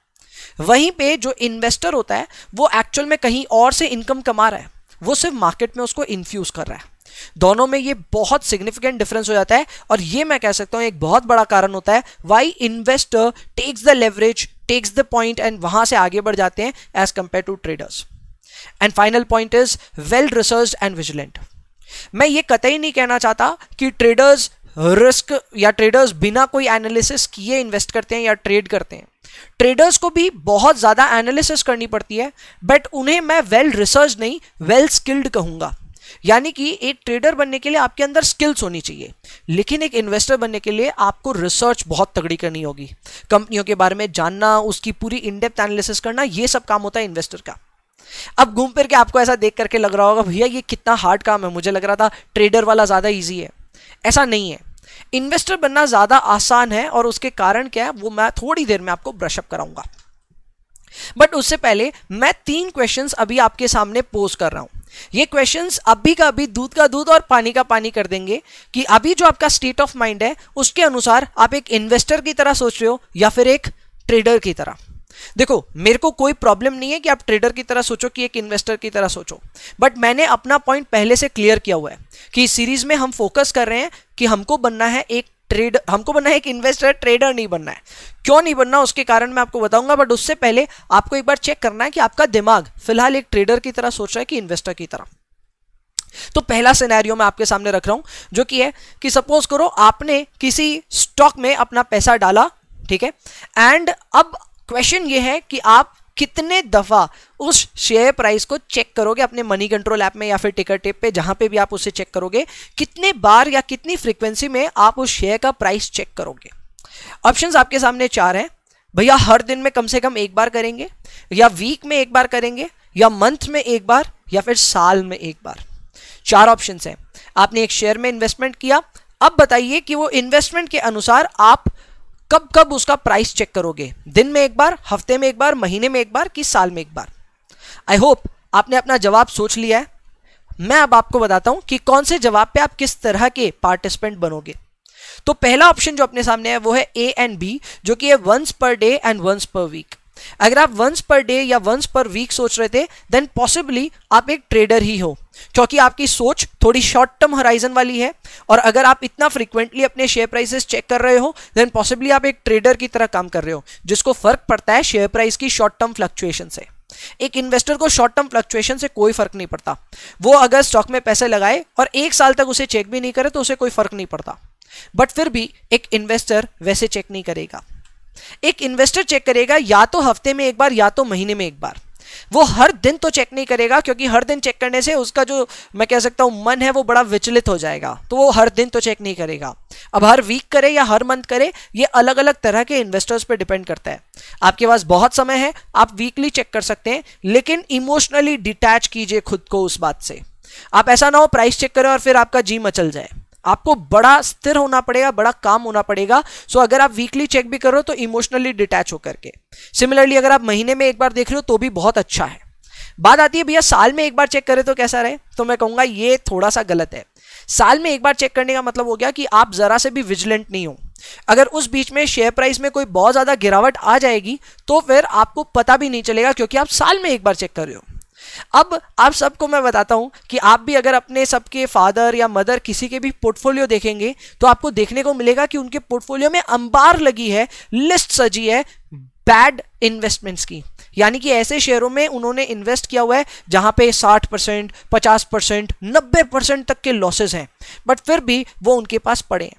वहीं पे जो इन्वेस्टर होता है वो एक्चुअल में कहीं और से इनकम कमा रहा है, वो सिर्फ मार्केट में उसको इन्फ्यूज कर रहा है। दोनों में ये बहुत सिग्निफिकेंट डिफरेंस हो जाता है और ये मैं कह सकता हूं एक बहुत बड़ा कारण होता है why investor takes the leverage, takes the point and वहां से आगे बढ़ जाते हैं as compared to traders. And final point is well researched and vigilant. मैं ये कतई नहीं कहना चाहता कि ट्रेडर्स रिस्क या ट्रेडर्स बिना कोई एनालिसिस किए इन्वेस्ट करते हैं या ट्रेड करते हैं। ट्रेडर्स को भी बहुत ज्यादा एनालिसिस करनी पड़ती है, बट उन्हें मैं वेल रिसर्च नहीं वेल स्किल्ड कहूंगा। यानी कि एक ट्रेडर बनने के लिए आपके अंदर स्किल्स होनी चाहिए, लेकिन एक इन्वेस्टर बनने के लिए आपको रिसर्च बहुत तगड़ी करनी होगी। कंपनियों के बारे में जानना, उसकी पूरी इन-डेप्थ एनालिसिस करना, ये सब काम होता है इन्वेस्टर का। अब घूम फिर के आपको ऐसा देख करके लग रहा होगा भैया ये कितना हार्ड काम है, मुझे लग रहा था ट्रेडर वाला ज्यादा ईजी है। ऐसा नहीं है, इन्वेस्टर बनना ज्यादा आसान है और उसके कारण क्या है वो मैं थोड़ी देर में आपको ब्रशअप कराऊंगा। बट उससे पहले मैं 3 क्वेश्चंस अभी आपके सामने पोज कर रहा हूं। ये क्वेश्चंस अभी का अभी दूध का दूध और पानी का पानी कर देंगे कि अभी जो आपका स्टेट ऑफ माइंड है उसके अनुसार आप एक इन्वेस्टर की तरह सोच रहे हो या फिर एक ट्रेडर की तरह। देखो, मेरे को कोई प्रॉब्लम नहीं है कि आप ट्रेडर की तरह सोचो, कि एक इन्वेस्टर की तरह सोचो, बट मैंने अपना पॉइंट पहले से क्लियर किया हुआ है कि इस सीरीज में हम फोकस कर रहे हैं कि हमको बनना है एक ट्रेडर, हमको बनना है एक इन्वेस्टर, ट्रेडर नहीं बनना है। क्यों नहीं बनना उसके कारण मैं आपको बताऊंगा, बट उससे पहले आपको एक बार चेक करना है कि आपका दिमाग फिलहाल एक ट्रेडर की तरह सोच रहा है कि इन्वेस्टर की तरह। तो पहला सिनेरियो मैं आपके सामने रख रहा हूं, जो कि है कि सपोज करो आपने किसी स्टॉक में अपना पैसा डाला, ठीक है, एंड अब क्वेश्चन ये है कि आप कितने दफा उस शेयर प्राइस को चेक करोगे अपने मनी कंट्रोल ऐप में या फिर टिकर टेप पे, जहां पे भी आप उसे चेक करोगे, कितने बार या कितनी फ्रीक्वेंसी में आप उस शेयर का प्राइस चेक करोगे। ऑप्शंस आपके सामने 4 हैं भैया। हर दिन में कम से कम एक बार करेंगे, या वीक में एक बार करेंगे, या मंथ में एक बार, या फिर साल में एक बार। 4 ऑप्शंस हैं। आपने एक शेयर में इन्वेस्टमेंट किया, अब बताइए कि वो इन्वेस्टमेंट के अनुसार आप कब कब उसका प्राइस चेक करोगे, दिन में एक बार, हफ्ते में एक बार, महीने में एक बार, कि साल में एक बार। आई होप आपने अपना जवाब सोच लिया है। मैं अब आपको बताता हूं कि कौन से जवाब पे आप किस तरह के पार्टिसिपेंट बनोगे। तो पहला ऑप्शन जो अपने सामने है वो है ए एंड बी, जो कि है once per day and once per week. अगर आप वंस पर डे या वंस पर वीक सोच रहे थे, देन पॉसिबली आप एक ट्रेडर ही हो, क्योंकि आपकी सोच थोड़ी शॉर्ट टर्म होराइजन वाली है। और अगर आप इतना फ्रीक्वेंटली अपने शेयर प्राइसेस चेक कर रहे हो, देन पॉसिबली आप एक ट्रेडर की तरह काम कर रहे हो, जिसको फर्क पड़ता है शेयर प्राइस की शॉर्ट टर्म फ्लक्चुएशन से। एक इन्वेस्टर को शॉर्ट टर्म फ्लक्चुएशन से कोई फर्क नहीं पड़ता। वो अगर स्टॉक में पैसे लगाए और 1 साल तक उसे चेक भी नहीं करे तो उसे कोई फर्क नहीं पड़ता, बट फिर भी एक इन्वेस्टर वैसे चेक नहीं करेगा। एक इन्वेस्टर चेक करेगा या तो हफ्ते में एक बार या तो महीने में एक बार। वो हर दिन तो चेक नहीं करेगा, क्योंकि हर दिन चेक करने से उसका जो मैं कह सकता हूं मन है वो बड़ा विचलित हो जाएगा, तो वो हर दिन तो चेक नहीं करेगा। अब हर वीक करे या हर मंथ करे, ये अलग अलग तरह के इन्वेस्टर्स पे डिपेंड करता है। आपके पास बहुत समय है, आप वीकली चेक कर सकते हैं, लेकिन इमोशनली डिटैच कीजिए खुद को उस बात से। आप ऐसा ना हो प्राइस चेक करें और फिर आपका जी मचल जाए। आपको बड़ा स्थिर होना पड़ेगा, बड़ा काम होना पड़ेगा। सो अगर आप वीकली चेक भी कर रहे हो तो इमोशनली डिटैच होकर के। सिमिलरली अगर आप महीने में एक बार देख रहे हो तो भी बहुत अच्छा है। बात आती है भैया साल में एक बार चेक करें तो कैसा रहे, तो मैं कहूंगा ये थोड़ा सा गलत है। साल में एक बार चेक करने का मतलब हो गया कि आप जरा से भी विजिलेंट नहीं हो। अगर उस बीच में शेयर प्राइस में कोई बहुत ज्यादा गिरावट आ जाएगी तो फिर आपको पता भी नहीं चलेगा, क्योंकि आप साल में एक बार चेक कर रहे हो। अब आप सबको मैं बताता हूं कि आप भी अगर अपने सबके फादर या मदर किसी के भी पोर्टफोलियो देखेंगे तो आपको देखने को मिलेगा कि उनके पोर्टफोलियो में अंबार लगी है, लिस्ट सजी है बैड इन्वेस्टमेंट्स की। यानी कि ऐसे शेयरों में उन्होंने इन्वेस्ट किया हुआ है जहां पे 60%, 50%, 90% तक के लॉसेस हैं, बट फिर भी वो उनके पास पड़े हैं।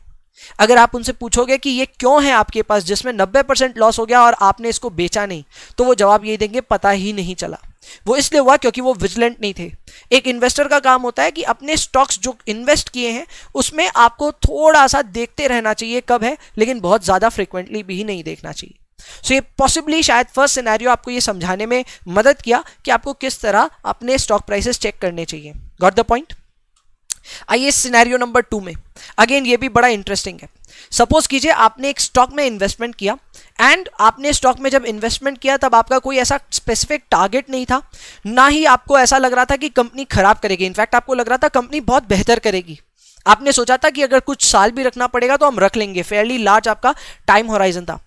अगर आप उनसे पूछोगे कि ये क्यों है आपके पास जिसमें 90% लॉस हो गया और आपने इसको बेचा नहीं, तो वो जवाब यही देंगे पता ही नहीं चला। वो इसलिए हुआ क्योंकि वो विजिलेंट नहीं थे। एक इन्वेस्टर का काम होता है कि अपने स्टॉक्स जो इन्वेस्ट किए हैं उसमें आपको थोड़ा सा देखते रहना चाहिए कब है, लेकिन बहुत ज्यादा फ्रीक्वेंटली भी नहीं देखना चाहिए। सो ये पॉसिबली शायद फर्स्ट सिनेरियो आपको ये समझाने में मदद किया कि आपको किस तरह अपने स्टॉक प्राइसेस चेक करने चाहिए। Got the point? आइए सिनेरियो नंबर 2 में, अगेन ये भी बड़ा इंटरेस्टिंग है। सपोज कीजिए आपने एक स्टॉक में इन्वेस्टमेंट किया, एंड आपने स्टॉक में जब इन्वेस्टमेंट किया तब आपका कोई ऐसा स्पेसिफिक टारगेट नहीं था, ना ही आपको ऐसा लग रहा था कि कंपनी खराब करेगी। इनफैक्ट आपको लग रहा था कंपनी बहुत बेहतर करेगी। आपने सोचा था कि अगर कुछ साल भी रखना पड़ेगा तो हम रख लेंगे, फेयरली लार्ज आपका टाइम होराइजन था।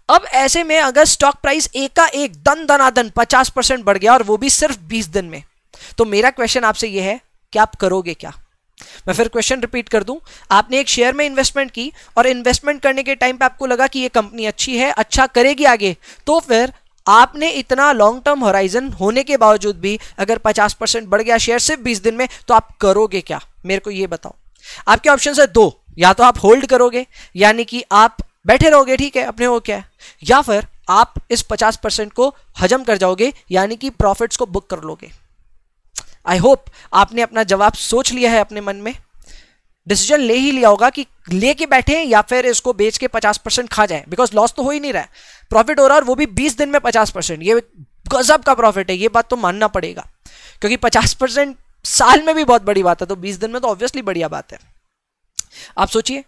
अब ऐसे में अगर स्टॉक प्राइस एक दनादन 50% बढ़ गया और वो भी सिर्फ 20 दिन में, तो मेरा क्वेश्चन आपसे यह है कि आप करोगे क्या? मैं फिर क्वेश्चन रिपीट कर दूं। आपने एक शेयर में इन्वेस्टमेंट की और इन्वेस्टमेंट करने के टाइम पे आपको लगा कि ये कंपनी अच्छी है, अच्छा करेगी आगे, तो फिर आपने इतना लॉन्ग टर्म होराइजन होने के बावजूद भी अगर 50% बढ़ गया शेयर सिर्फ 20 दिन में, तो आप करोगे क्या? मेरे को ये बताओ। आपके ऑप्शन है 2, या तो आप होल्ड करोगे यानी कि आप बैठे रहोगे, ठीक है अपने हो क्या, या फिर आप इस 50% को हजम कर जाओगे यानी कि प्रॉफिट्स को बुक कर लोगे। आई होप आपने अपना जवाब सोच लिया है, अपने मन में डिसीजन ले ही लिया होगा कि लेके बैठे या फिर इसको बेच के 50% खा जाए, बिकॉज लॉस तो हो ही नहीं रहा है, प्रॉफिट हो रहा है और वो भी 20 दिन में 50%। ये गजब का प्रॉफिट है, ये बात तो मानना पड़ेगा, क्योंकि 50% साल में भी बहुत बड़ी बात है, तो 20 दिन में तो ऑब्वियसली बढ़िया बात है। आप सोचिए।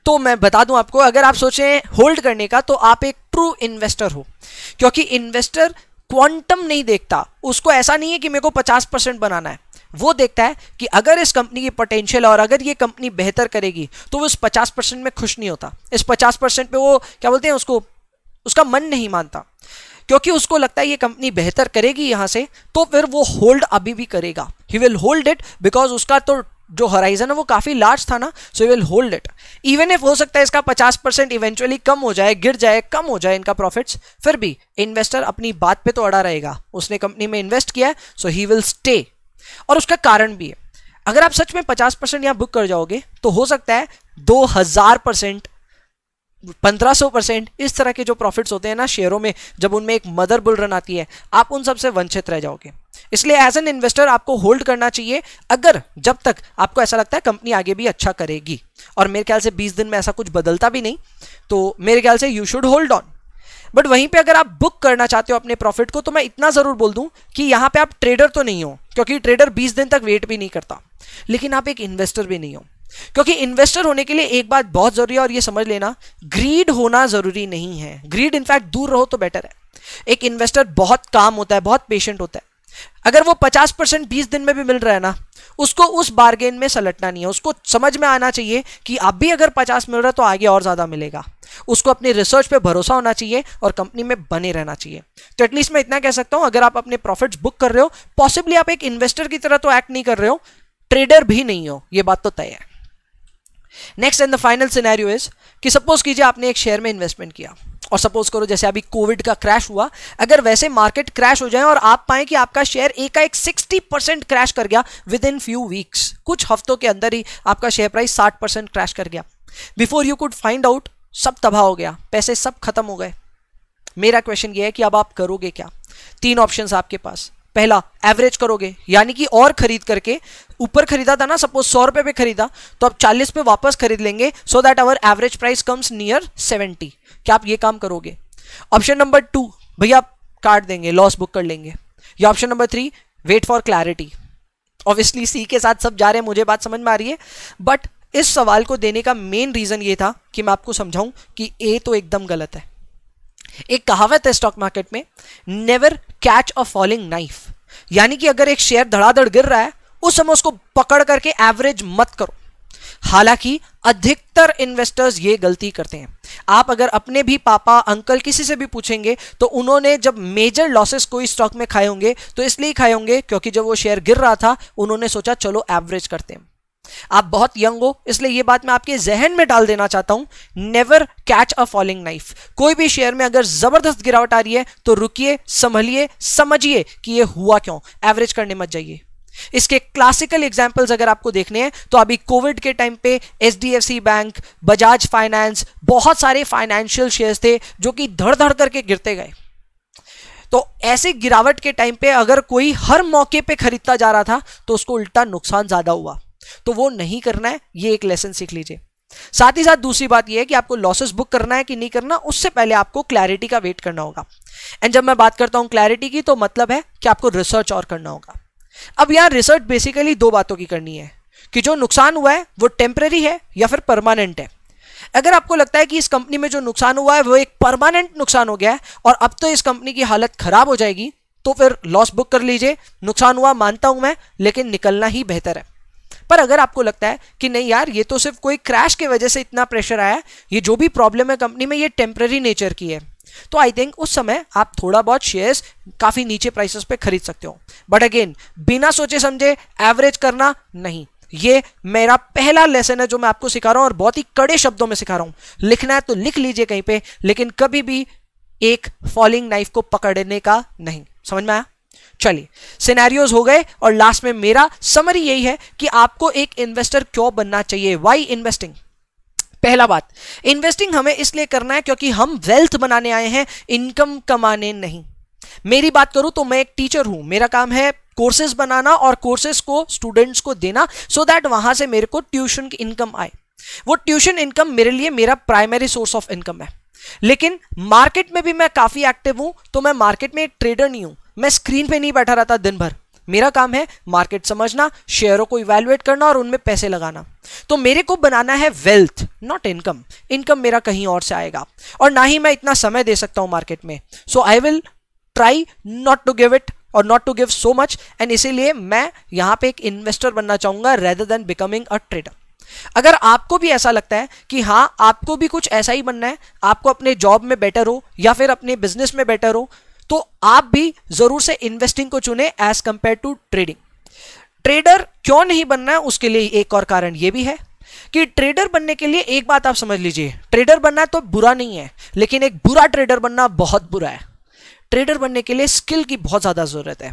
तो मैं बता दूं आपको, अगर आप सोचें होल्ड करने का तो आप एक ट्रू इन्वेस्टर हो, क्योंकि इन्वेस्टर क्वांटम नहीं देखता। उसको ऐसा नहीं है कि मेरे को 50% बनाना है, वो देखता है कि अगर इस कंपनी की पोटेंशियल और अगर ये कंपनी बेहतर करेगी तो वो इस 50% में खुश नहीं होता। इस 50% पे वो क्या बोलते हैं उसको, उसका मन नहीं मानता, क्योंकि उसको लगता है ये कंपनी बेहतर करेगी यहां से, तो फिर वो होल्ड अभी भी करेगा। ही विल होल्ड इट बिकॉज उसका तो जो होराइजन है वो काफी लार्ज था ना, so he will hold it. Even if हो सकता है इसका 50% इवेंचुअली कम हो जाए, गिर जाए, कम हो जाए इनका प्रॉफिट्स, फिर भी इन्वेस्टर अपनी बात पे तो अड़ा रहेगा। उसने कंपनी में इन्वेस्ट किया है, सो ही विल स्टे। और उसका कारण भी है, अगर आप सच में 50% यहां बुक कर जाओगे तो हो सकता है 2000%, 1500% इस तरह के जो प्रॉफिट्स होते हैं ना शेयरों में, जब उनमें एक मदर बुल रन आती है, आप उन सबसे वंचित रह जाओगे। इसलिए एज एन इन्वेस्टर आपको होल्ड करना चाहिए, अगर जब तक आपको ऐसा लगता है कंपनी आगे भी अच्छा करेगी। और मेरे ख्याल से 20 दिन में ऐसा कुछ बदलता भी नहीं, तो मेरे ख्याल से you should hold on. But वहीं पे अगर आप बुक करना चाहते हो अपने प्रॉफिट को, तो मैं इतना जरूर बोल दूं कि यहां पे आप ट्रेडर तो नहीं हो, क्योंकि ट्रेडर 20 दिन तक वेट भी नहीं करता, लेकिन आप एक इन्वेस्टर भी नहीं हो। क्योंकि इन्वेस्टर होने के लिए एक बात बहुत जरूरी है, और ये समझ लेना, ग्रीड होना जरूरी नहीं है। ग्रीड इनफैक्ट दूर रहो तो बेटर है। एक इन्वेस्टर बहुत काम होता है, बहुत पेशेंट होता है। अगर वो 50% 20 दिन में भी मिल रहा है ना, उसको उस बार्गेन में सलटना नहीं है। उसको समझ में आना चाहिए कि अब भी अगर 50 मिल रहा है तो आगे और ज्यादा मिलेगा। उसको अपनी रिसर्च पे भरोसा होना चाहिए और कंपनी में बने रहना चाहिए। तो एटलीस्ट मैं इतना कह सकता हूं, अगर आप अपने प्रॉफिट्स बुक कर रहे हो, पॉसिबली आप एक इन्वेस्टर की तरह तो एक्ट नहीं कर रहे हो, ट्रेडर भी नहीं हो, ये बात तो तय है। Next and the final scenario is कि सपोज कीजिए आपने एक शेयर में इन्वेस्टमेंट किया, और सपोज करो जैसे अभी कोविड का क्रैश हुआ, अगर वैसे मार्केट क्रैश हो जाए और आप पाएं कि आपका शेयर एकाएक 60% क्रैश कर गया विद इन फ्यू वीक्स, कुछ हफ्तों के अंदर ही आपका शेयर प्राइस 60% क्रैश कर गया, before you could find out सब तबाह हो गया, पैसे सब खत्म हो गए। मेरा क्वेश्चन ये है कि अब आप करोगे क्या? 3 ऑप्शंस आपके पास। पहला, एवरेज करोगे, यानी कि और खरीद करके, ऊपर खरीदा था ना सपोज 100 रुपए पे खरीदा, तो अब 40 पे वापस खरीद लेंगे, so that our average price comes near 70। क्या आप ये काम करोगे? ऑप्शन नंबर 2, भैया आप काट देंगे, लॉस बुक कर लेंगे। या option number 3, wait for clarity. Obviously C के साथ सब जा रहे हैं, मुझे बात समझ में आ रही है, बट इस सवाल को देने का मेन रीजन ये था कि मैं आपको समझाऊं कि ए तो एकदम गलत है। एक कहावत है स्टॉक मार्केट में, never catch a falling knife, यानी कि अगर एक शेयर धड़ाधड़ गिर रहा है उस समय उसको पकड़ करके एवरेज मत करो। हालांकि अधिकतर इन्वेस्टर्स ये गलती करते हैं। आप अगर अपने भी पापा, अंकल, किसी से भी पूछेंगे तो उन्होंने जब मेजर लॉसेस कोई स्टॉक में खाए होंगे तो इसलिए खाए होंगे क्योंकि जब वो शेयर गिर रहा था उन्होंने सोचा चलो एवरेज करते हैं। आप बहुत यंग हो, इसलिए ये बात मैं आपके जहन में डाल देना चाहता हूं, never catch a falling knife. कोई भी शेयर में अगर जबरदस्त गिरावट आ रही है तो रुकिए, संभलिए, समझिए कि ये हुआ क्यों, एवरेज करने मत जाइए। इसके क्लासिकल एग्जांपल्स अगर आपको देखने हैं तो अभी कोविड के टाइम पे HDFC बैंक, बजाज फाइनेंस, बहुत सारे फाइनेंशियल शेयर्स थे जो कि धड़ धड़ करके गिरते गए। तो ऐसे गिरावट के टाइम पे अगर कोई हर मौके पे खरीदता जा रहा था तो उसको उल्टा नुकसान ज्यादा हुआ, तो वो नहीं करना है, ये एक लेसन सीख लीजिए। साथ ही साथ दूसरी बात ये है कि आपको लॉसेस बुक करना है कि नहीं करना, उससे पहले आपको क्लैरिटी का वेट करना होगा। एंड जब मैं बात करता हूं क्लैरिटी की, तो मतलब है कि आपको रिसर्च और करना होगा। अब यहां रिसर्च बेसिकली 2 बातों की करनी है कि जो नुकसान हुआ है वो टेम्पररी है या फिर परमानेंट है। अगर आपको लगता है कि इस कंपनी में जो नुकसान हुआ है वो एक परमानेंट नुकसान हो गया है और अब तो इस कंपनी की हालत खराब हो जाएगी, तो फिर लॉस बुक कर लीजिए। नुकसान हुआ मानता हूं मैं, लेकिन निकलना ही बेहतर है। पर अगर आपको लगता है कि नहीं यार, ये तो सिर्फ कोई क्रैश की वजह से इतना प्रेशर आया, ये जो भी प्रॉब्लम है कंपनी में ये टेम्पररी नेचर की है, तो आई थिंक उस समय आप थोड़ा बहुत शेयर्स काफी नीचे प्राइसेस पे खरीद सकते हो। बट अगेन, बिना सोचे समझे एवरेज करना नहीं। ये मेरा पहला लेसन है जो मैं आपको सिखा रहा हूं और बहुत ही कड़े शब्दों में सिखा रहा हूं। लिखना है तो लिख लीजिए कहीं पे, लेकिन कभी भी एक फॉलिंग नाइफ को पकड़ने का नहीं। समझ में आया? चलिए, सिनेरियोज हो गए और लास्ट में मेरा समरी यही है कि आपको एक इन्वेस्टर क्यों बनना चाहिए। Why investing? पहला बात, इन्वेस्टिंग हमें इसलिए करना है क्योंकि हम वेल्थ बनाने आए हैं, इनकम कमाने नहीं। मेरी बात करूं तो मैं एक टीचर हूं, मेरा काम है कोर्सेज बनाना और कोर्सेज को स्टूडेंट्स को देना, सो दैट वहां से मेरे को ट्यूशन की इनकम आए। वो ट्यूशन इनकम मेरे लिए मेरा प्राइमरी सोर्स ऑफ इनकम है। लेकिन मार्केट में भी मैं काफी एक्टिव हूं, तो मैं मार्केट में एक ट्रेडर नहीं हूं। मैं स्क्रीन पे नहीं बैठा रहता दिन भर। मेरा काम है मार्केट समझना, शेयरों को इवैल्यूएट करना और उनमें पैसे लगाना। तो मेरे को बनाना है वेल्थ, नॉट इनकम। इनकम मेरा कहीं और से आएगा और ना ही मैं इतना समय दे सकता हूं मार्केट में। So I will try not to give it और not to give so much, and इसीलिए मैं यहां पे एक इन्वेस्टर बनना चाहूंगा rather than becoming a trader. अगर आपको भी ऐसा लगता है कि हाँ आपको भी कुछ ऐसा ही बनना है, आपको अपने जॉब में बेटर हो या फिर अपने बिजनेस में बेटर हो, तो आप भी जरूर से इन्वेस्टिंग को चुने as compared to trading. Trader क्यों नहीं बनना है, उसके लिए एक और कारण यह भी है कि ट्रेडर बनने के लिए एक बात आप समझ लीजिए, ट्रेडर बनना तो बुरा नहीं है, लेकिन एक बुरा ट्रेडर बनना बहुत बुरा है। ट्रेडर बनने के लिए स्किल की बहुत ज्यादा जरूरत है।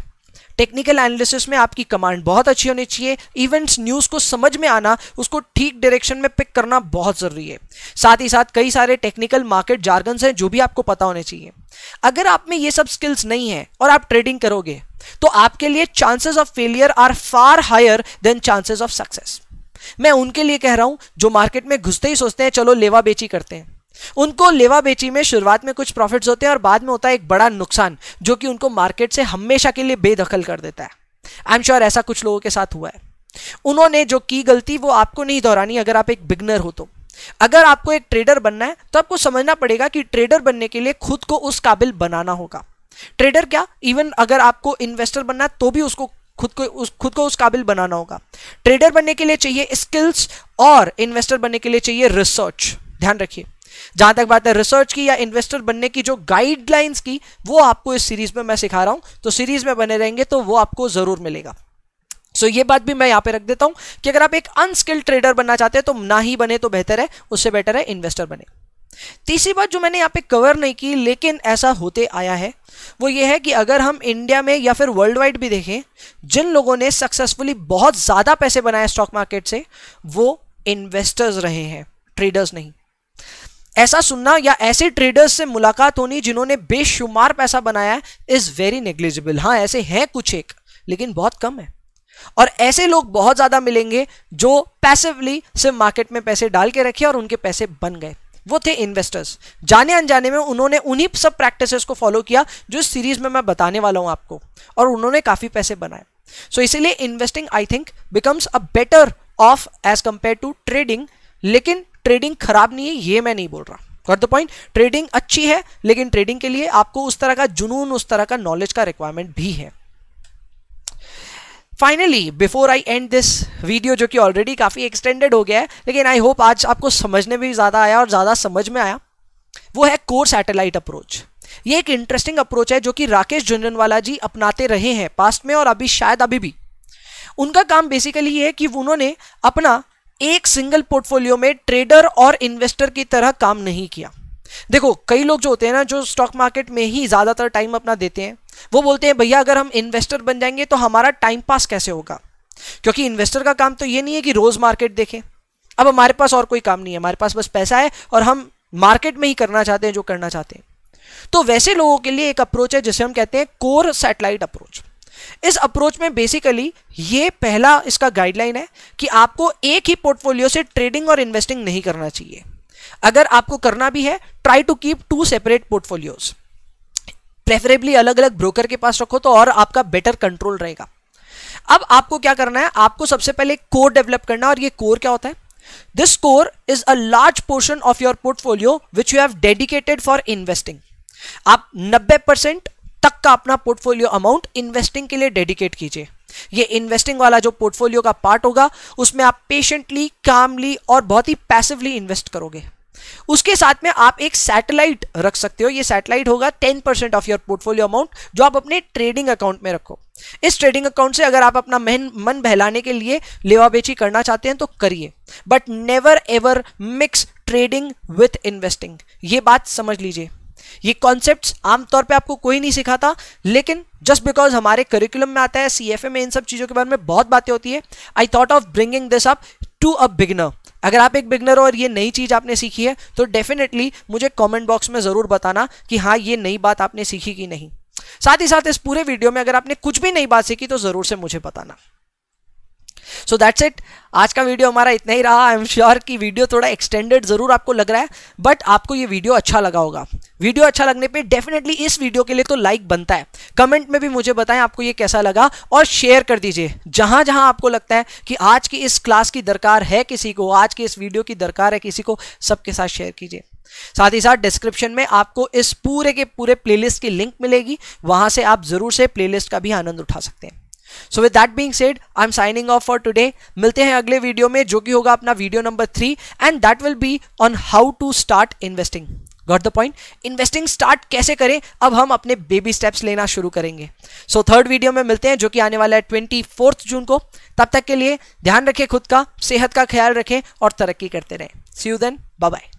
टेक्निकल एनालिसिस में आपकी कमांड बहुत अच्छी होनी चाहिए। इवेंट्स न्यूज को समझ में आना, उसको ठीक डायरेक्शन में पिक करना बहुत जरूरी है। साथ ही साथ कई सारे टेक्निकल मार्केट जार्गन्स हैं जो भी आपको पता होने चाहिए। अगर आप में ये सब स्किल्स नहीं है और आप ट्रेडिंग करोगे तो आपके लिए chances of failure are far higher than chances of success. मैं उनके लिए कह रहा हूं जो मार्केट में घुसते ही सोचते हैं चलो लेवा बेची करते हैं। उनको लेवा बेची में शुरुआत में कुछ प्रॉफिट्स होते हैं और बाद में होता है एक बड़ा नुकसान जो कि उनको मार्केट से हमेशा के लिए बेदखल कर देता है। आई एम श्योर ऐसा कुछ लोगों के साथ हुआ है। उन्होंने जो की गलती वो आपको नहीं दोहरानी अगर आप एक बिगनर हो तो। अगर आपको एक ट्रेडर बनना है तो आपको समझना पड़ेगा कि ट्रेडर बनने के लिए खुद को उस काबिल बनाना होगा। ट्रेडर क्या, इवन अगर आपको इन्वेस्टर बनना है तो भी उसको खुद को उस काबिल बनाना होगा। ट्रेडर बनने के लिए चाहिए स्किल्स और इन्वेस्टर बनने के लिए चाहिए रिसर्च। ध्यान रखिए, जहां तक बात है रिसर्च की या इन्वेस्टर बनने की जो गाइडलाइंस की, वो आपको इस सीरीज में मैं सिखा रहा हूं, तो सीरीज में बने रहेंगे तो वो आपको जरूर मिलेगा। सो ये बात भी मैं यहां पे रख देता हूं कि अगर आप एक अनस्किल्ड ट्रेडर बनना चाहते हैं तो ना ही बने तो बेहतर है, उससे बेटर है इन्वेस्टर बने। तीसरी बात जो मैंने यहां पे कवर नहीं की लेकिन ऐसा होते आया है, वो ये है कि अगर हम इंडिया में या फिर वर्ल्ड वाइड भी देखें, जिन लोगों ने सक्सेसफुली बहुत ज्यादा पैसे बनाए स्टॉक मार्केट से, वो इन्वेस्टर्स रहे हैं, ट्रेडर्स नहीं। ऐसा सुनना या ऐसे ट्रेडर्स से मुलाकात होनी जिन्होंने बेशुमार पैसा बनाया है इज वेरी नेग्लिजिबल। हाँ ऐसे हैं कुछ एक, लेकिन बहुत कम है। और ऐसे लोग बहुत ज्यादा मिलेंगे जो पैसिवली सिर्फ मार्केट में पैसे डाल के रखे और उनके पैसे बन गए। वो थे इन्वेस्टर्स। जाने अनजाने में उन्होंने उन्हीं सब प्रैक्टिसेस को फॉलो किया जो इस सीरीज में मैं बताने वाला हूं आपको, और उन्होंने काफी पैसे बनाए। सो इसीलिए investing I think becomes a better off as compared to trading. लेकिन ट्रेडिंग खराब नहीं है ये मैं नहीं बोल रहा, गॉट द पॉइंट। ट्रेडिंग अच्छी है, लेकिन ट्रेडिंग के लिए आपको उस तरह का जुनून, उस तरह का नॉलेज का रिक्वायरमेंट भी है। Finally before I and this video, जो कि ऑलरेडी काफी एक्सटेंडेड हो गया है, लेकिन आई होप आज आपको समझने में भी ज्यादा आया और ज्यादा समझ में आया, वो है कोर सैटेलाइट अप्रोच। ये एक इंटरेस्टिंग अप्रोच है जो कि राकेश झुंझुनवाला जी अपनाते रहे हैं पास्ट में और अभी शायद अभी भी। उनका काम बेसिकली ये है कि उन्होंने अपना एक सिंगल पोर्टफोलियो में ट्रेडर और इन्वेस्टर की तरह काम नहीं किया। देखो कई लोग जो होते हैं ना, जो स्टॉक मार्केट में ही ज्यादातर टाइम अपना देते हैं, वो बोलते हैं भैया अगर हम इन्वेस्टर बन जाएंगे तो हमारा टाइम पास कैसे होगा, क्योंकि इन्वेस्टर का काम तो ये नहीं है कि रोज मार्केट देखें। अब हमारे पास और कोई काम नहीं है, हमारे पास बस पैसा है और हम मार्केट में ही करना चाहते हैं जो करना चाहते हैं। तो वैसे लोगों के लिए एक अप्रोच है जिसे हम कहते हैं कोर सैटेलाइट अप्रोच। इस अप्रोच में बेसिकली ये पहला इसका गाइडलाइन है कि आपको एक ही पोर्टफोलियो से ट्रेडिंग और इन्वेस्टिंग नहीं करना चाहिए। अगर आपको करना भी है, try to keep 2 separate portfolios, preferably अलग अलग ब्रोकर के पास रखो तो और आपका बेटर कंट्रोल रहेगा। अब आपको क्या करना है, आपको सबसे पहले कोर डेवलप करना, और ये कोर क्या होता है? This core is a large portion of your portfolio which you have dedicated for investing. आप 90% तक का अपना पोर्टफोलियो अमाउंट इन्वेस्टिंग के लिए डेडिकेट कीजिए। ये इन्वेस्टिंग वाला जो पोर्टफोलियो का पार्ट होगा उसमें आप पेशेंटली, कामली और बहुत ही पैसिवली इन्वेस्ट करोगे। उसके साथ में आप एक सैटेलाइट रख सकते हो। ये सैटेलाइट होगा 10% ऑफ योर पोर्टफोलियो अमाउंट, जो आप अपने ट्रेडिंग अकाउंट में रखो। इस ट्रेडिंग अकाउंट से अगर आप अपना मन बहलाने के लिए लेवा बेची करना चाहते हैं तो करिए, but never ever mix trading with investing. ये बात समझ लीजिए। ये कॉन्सेप्ट्स आमतौर पे आपको कोई नहीं सिखाता, लेकिन जस्ट बिकॉज हमारे करिकुलम में आता है, सीएफए में इन सब चीजों के बारे में बहुत बातें होती है, I thought of bringing this up to a beginner. अगर आप एक बिगनर हो और ये नई चीज आपने सीखी है तो डेफिनेटली मुझे कमेंट बॉक्स में जरूर बताना कि हाँ ये नई बात आपने सीखी कि नहीं। साथ ही साथ इस पूरे वीडियो में अगर आपने कुछ भी नई बात सीखी तो जरूर से मुझे बताना। So that's it. आज का वीडियो हमारा इतना ही रहा। आई एम श्योर कि वीडियो थोड़ा एक्सटेंडेड जरूर आपको लग रहा है, बट आपको ये वीडियो अच्छा लगा होगा। वीडियो अच्छा लगने पे डेफिनेटली इस वीडियो के लिए तो लाइक बनता है। कमेंट में भी मुझे बताएं आपको ये कैसा लगा, और शेयर कर दीजिए जहां जहां आपको लगता है कि आज की इस क्लास की दरकार है किसी को, आज की इस वीडियो की दरकार है किसी को, सबके साथ शेयर कीजिए। साथ ही साथ डिस्क्रिप्शन में आपको इस पूरे के पूरे प्लेलिस्ट की लिंक मिलेगी, वहां से आप जरूर से प्लेलिस्ट का भी आनंद उठा सकते हैं। So with that being said, I am signing off for today. मिलते हैं अगले वीडियो में, जो कि होगा अपना video number 3, and that will be on how to start investing. Got the point? Investing start कैसे करें, अब हम अपने बेबी स्टेप्स लेना शुरू करेंगे। सो थर्ड वीडियो में मिलते हैं, जो कि आने वाला है 24 जून को। तब तक के लिए ध्यान रखें खुद का, सेहत का ख्याल रखें और तरक्की करते रहें। सी यू देन, बाय बाय।